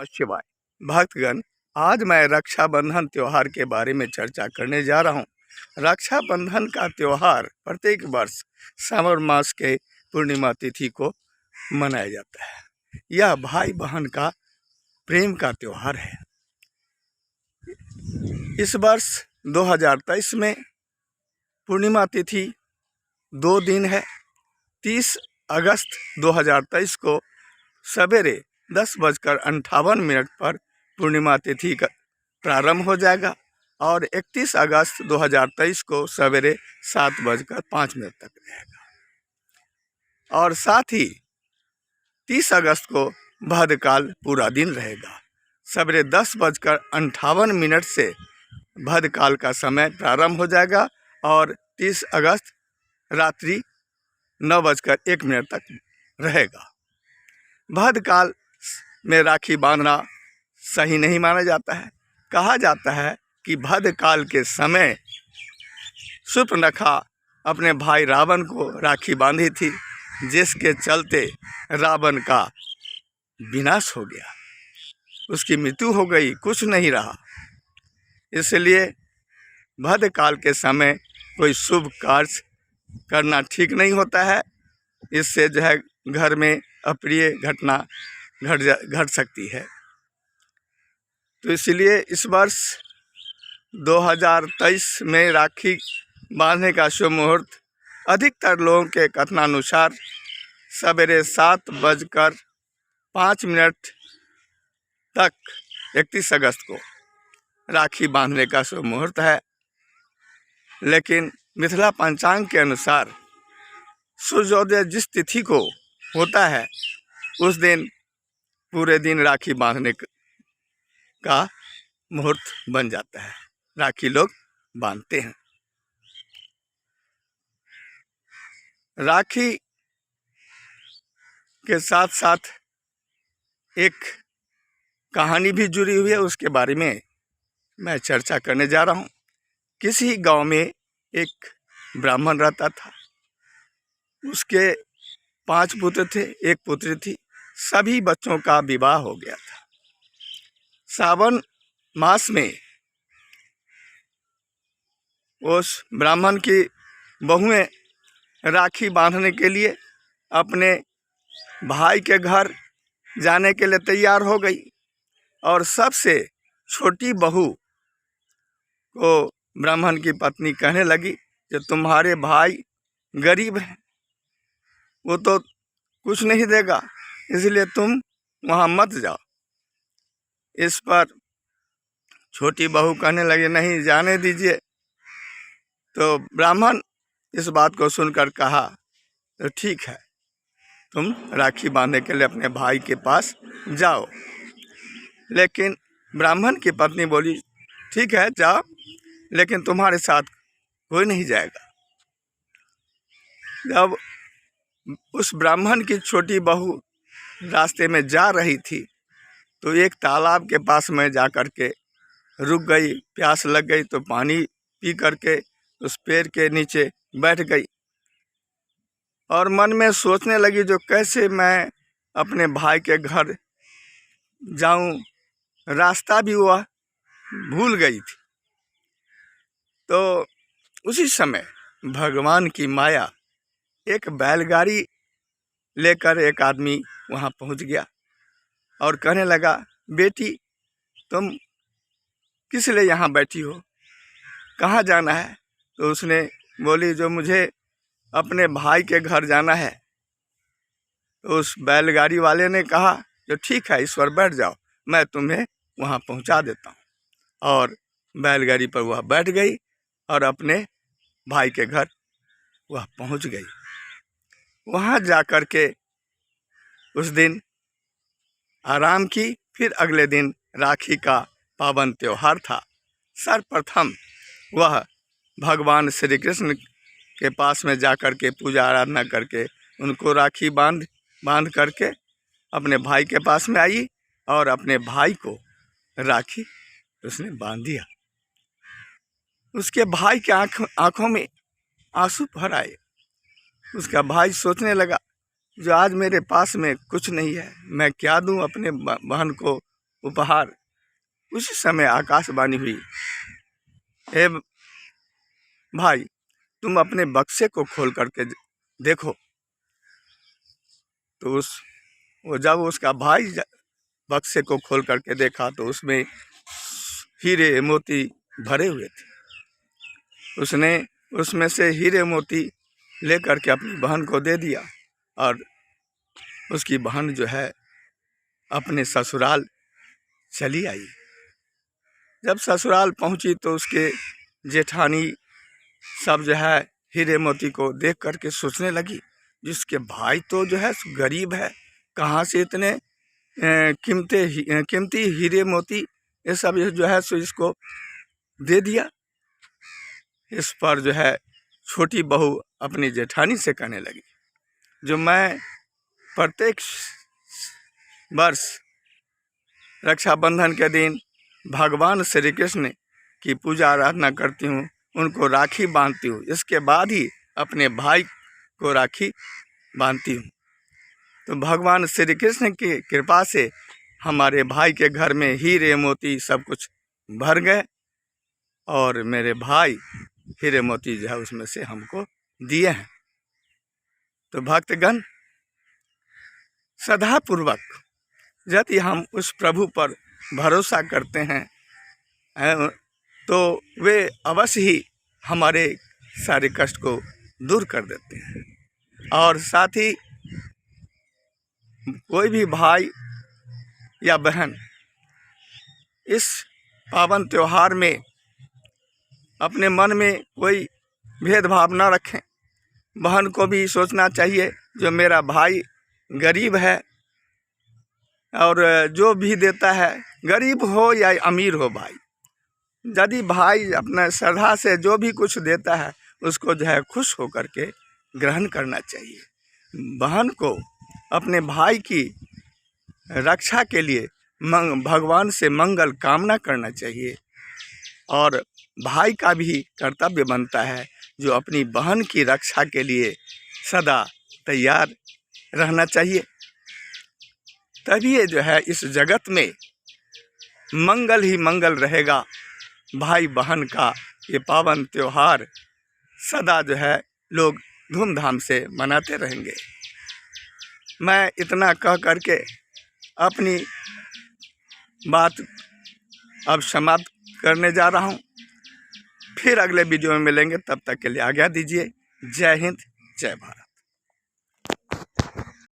नमः शिवाय। भक्तगण, आज मैं रक्षाबंधन त्योहार के बारे में चर्चा करने जा रहा हूँ। रक्षाबंधन का त्योहार प्रत्येक वर्ष श्रावण मास के पूर्णिमा तिथि को मनाया जाता है। यह भाई बहन का प्रेम का त्योहार है। इस वर्ष 2023 में पूर्णिमा तिथि 2 दिन है। 30 अगस्त 2023 को सवेरे 10:58 पर पूर्णिमा तिथि का प्रारंभ हो जाएगा और 31 अगस्त 2023 को सवेरे 7:05 तक रहेगा और साथ ही 30 अगस्त को भद्रकाल पूरा दिन रहेगा। सवेरे 10:58 से भद्रकाल का समय प्रारंभ हो जाएगा और 30 अगस्त रात्रि 9:01 तक रहेगा। भद्रकाल में राखी बांधना सही नहीं माना जाता है। कहा जाता है कि भद्रकाल के समय शूर्पणखा अपने भाई रावण को राखी बांधी थी, जिसके चलते रावण का विनाश हो गया, उसकी मृत्यु हो गई, कुछ नहीं रहा। इसलिए भद्रकाल के समय कोई शुभ कार्य करना ठीक नहीं होता है। इससे जो है घर में अप्रिय घटना घट सकती है। तो इसलिए इस वर्ष 2023 में राखी बांधने का शुभ मुहूर्त अधिकतर लोगों के कथनानुसार सवेरे 7:05 तक 31 अगस्त को राखी बांधने का शुभ मुहूर्त है। लेकिन मिथिला पंचांग के अनुसार सूर्योदय जिस तिथि को होता है उस दिन पूरे दिन राखी बांधने का मुहूर्त बन जाता है। राखी लोग बांधते हैं। राखी के साथ साथ एक कहानी भी जुड़ी हुई है, उसके बारे में मैं चर्चा करने जा रहा हूँ। किसी गांव में एक ब्राह्मण रहता था। उसके 5 पुत्र थे, 1 पुत्री थी। सभी बच्चों का विवाह हो गया था। सावन मास में उस ब्राह्मण की बहुएं राखी बांधने के लिए अपने भाई के घर जाने के लिए तैयार हो गई और सबसे छोटी बहू को ब्राह्मण की पत्नी कहने लगी कि तुम्हारे भाई गरीब हैं, वो तो कुछ नहीं देगा, इसलिए तुम वहाँ मत जाओ। इस पर छोटी बहू कहने लगी, नहीं, जाने दीजिए। तो ब्राह्मण इस बात को सुनकर कहा, तो ठीक है, तुम राखी बांधने के लिए अपने भाई के पास जाओ। लेकिन ब्राह्मण की पत्नी बोली, ठीक है जाओ, लेकिन तुम्हारे साथ कोई नहीं जाएगा। जब उस ब्राह्मण की छोटी बहू रास्ते में जा रही थी तो एक तालाब के पास में जा कर के रुक गई। प्यास लग गई तो पानी पी करके उस पेड़ के नीचे बैठ गई और मन में सोचने लगी, जो कैसे मैं अपने भाई के घर जाऊं, रास्ता भी वह भूल गई थी। तो उसी समय भगवान की माया, एक बैलगाड़ी लेकर एक आदमी वहाँ पहुँच गया और कहने लगा, बेटी तुम किस लिए यहाँ बैठी हो, कहाँ जाना है? तो उसने बोली, जो मुझे अपने भाई के घर जाना है। तो उस बैलगाड़ी वाले ने कहा, जो ठीक है, ईश्वर बैठ जाओ, मैं तुम्हें वहाँ पहुँचा देता हूँ। और बैलगाड़ी पर वह बैठ गई और अपने भाई के घर वह पहुँच गई। वहाँ जा कर के उस दिन आराम की। फिर अगले दिन राखी का पावन त्योहार था। सर्वप्रथम वह भगवान श्री कृष्ण के पास में जा कर के पूजा आराधना करके उनको राखी बांध करके अपने भाई के पास में आई और अपने भाई को राखी उसने बांध दिया। उसके भाई के आंखों में आंसू भर आए। उसका भाई सोचने लगा, जो आज मेरे पास में कुछ नहीं है, मैं क्या दूं अपने बहन को उपहार। उसी समय आकाशवाणी हुई, हे भाई तुम अपने बक्से को खोल करके देखो। तो जब उसका भाई बक्से को खोल करके देखा तो उसमें हीरे मोती भरे हुए थे। उसने उसमें से हीरे मोती लेकर के अपनी बहन को दे दिया और उसकी बहन जो है अपने ससुराल चली आई। जब ससुराल पहुंची तो उसके जेठानी सब जो है हीरे मोती को देख करके सोचने लगी, जिसके भाई तो जो है गरीब है, कहाँ से इतने कीमती हीरे मोती ये सब जो है सो इसको दे दिया। इस पर जो है छोटी बहू अपनी जेठानी से कहने लगी, जो मैं प्रत्येक वर्ष रक्षाबंधन के दिन भगवान श्री कृष्ण की पूजा आराधना करती हूँ, उनको राखी बांधती हूँ, इसके बाद ही अपने भाई को राखी बांधती हूँ। तो भगवान श्री कृष्ण की कृपा से हमारे भाई के घर में हीरे मोती सब कुछ भर गए और मेरे भाई हीरे मोती जो है उसमें से हमको दिए हैं। तो भक्तगण, श्रद्धापूर्वक यदि हम उस प्रभु पर भरोसा करते हैं तो वे अवश्य ही हमारे सारे कष्ट को दूर कर देते हैं। और साथ ही कोई भी भाई या बहन इस पावन त्योहार में अपने मन में कोई भेदभाव न रखें। बहन को भी सोचना चाहिए जो मेरा भाई गरीब है और जो भी देता है, गरीब हो या अमीर हो भाई, यदि भाई अपना श्रद्धा से जो भी कुछ देता है उसको जो है खुश होकर के ग्रहण करना चाहिए। बहन को अपने भाई की रक्षा के लिए भगवान से मंगल कामना करना चाहिए और भाई का भी कर्तव्य बनता है जो अपनी बहन की रक्षा के लिए सदा तैयार रहना चाहिए। तभी ये जो है इस जगत में मंगल ही मंगल रहेगा। भाई बहन का ये पावन त्योहार सदा जो है लोग धूमधाम से मनाते रहेंगे। मैं इतना कह करके अपनी बात अब समाप्त करने जा रहा हूँ। फिर अगले वीडियो में मिलेंगे, तब तक के लिए आज्ञा दीजिए। जय हिंद, जय भारत।